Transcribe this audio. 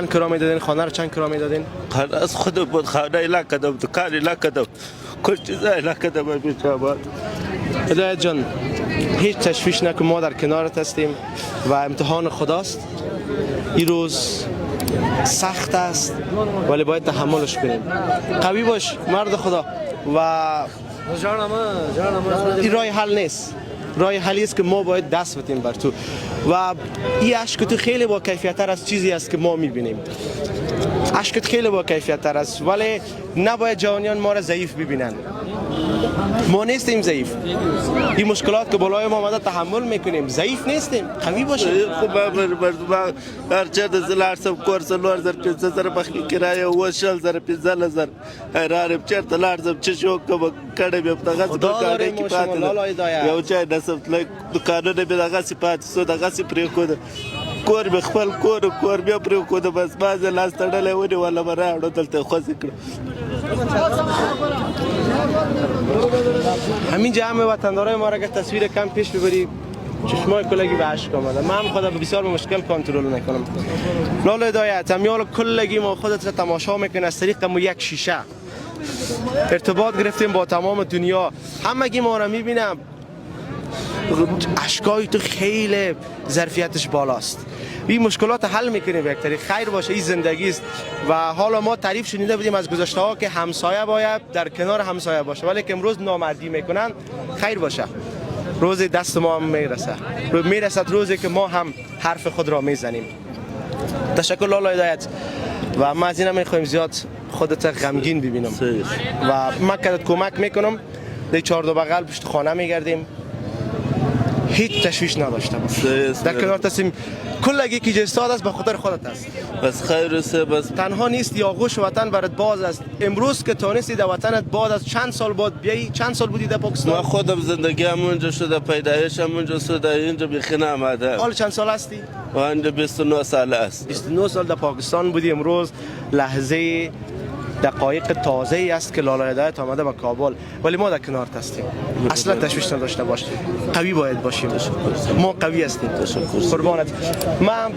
چند کرا میدادین؟ خانه رو چند کرا میدادین؟ از خود بود، خانه ایلا کدم، دکان ایلا کدم، کل چیز ایلا کدم بیچه آباد. هدایت جان، هیچ تشویش نکن، ما در کنارت هستیم و امتحان خداست. این روز سخت است ولی باید تحملش کنیم. قوی باش مرد خدا و این راه حل نیست. راه حلی است که ما باید دست بتیم بر تو و این اشک تو خیلی با کیفیت تر از چیزی است که ما میبینیم. اشکت خیلی با کیفیت تر است ولی نباید جوانیان ما را ضعیف ببینن. ما نیستیم ضعیف. این مشکلات که بالای ما آمده تحمل میکنیم. ضعیف نیستیم، قوی باشیم. خوب من هر چه دزل سب کورس لورزر 500 بخی کرایه و 6000 15000 هرارم چرته لارزم چه شوق کړه به دغه دکانه کې پاتې یو چا نسب لک دکانونه به دغه صفات سو دغه پرې کود کور به خپل کور به پرې کود بس باز لاس تړلې ونی ولا مراړو دلته خوځ کړ. همین جمع وطندارای ما را که تصویر کم پیش ببری چشمای کلگی به اشک آمده. من خودم بسیار مشکل کنترل نکنم. لاله هدایت همیال کلگی ما خودت را تماشا میکنه از طریق ما یک شیشه ارتباط گرفتیم با تمام دنیا. همگی ما را میبینم. اشکای تو خیلی ظرفیتش بالاست. این مشکلات حل میکنیم به یک طریق. خیر باشه، این زندگی است و حالا ما تعریف شنیده بودیم از گذشته ها که همسایه باید در کنار همسایه باشه ولی که امروز نامردی میکنن. خیر باشه، روز دست ما هم میرسد روزی که ما هم حرف خود را میزنیم. تشکر لاله هدایت و ما از این میخوایم زیاد خودت غمگین ببینم و من کدت کمک میکنم. در چهار بغل پشت خانه میگردیم، هیچ تشویش نداشته باش. در کنار هستیم. کلگی که جستاد است به خاطر خودت است. بس خیر است. بس تنها نیستی، آغوش وطن برات باز است. امروز که تونستی در وطنت باز است. چند سال بعد بیایی؟ چند سال بودی در پاکستان؟ ما خودم زندگیم اونجا شده، پیدایشم اونجا شده، اینجا بیخی آمده. حال چند سال هستی؟ من 29 سال است. 29 سال در پاکستان بودی. امروز لحظه دقایق تازه ای است که لاله هدایت آمده به کابل ولی ما در کنارت هستیم. اصلا تشویش نداشته باش. قوی باید باشیم. ما قوی هستیم. قربانت. من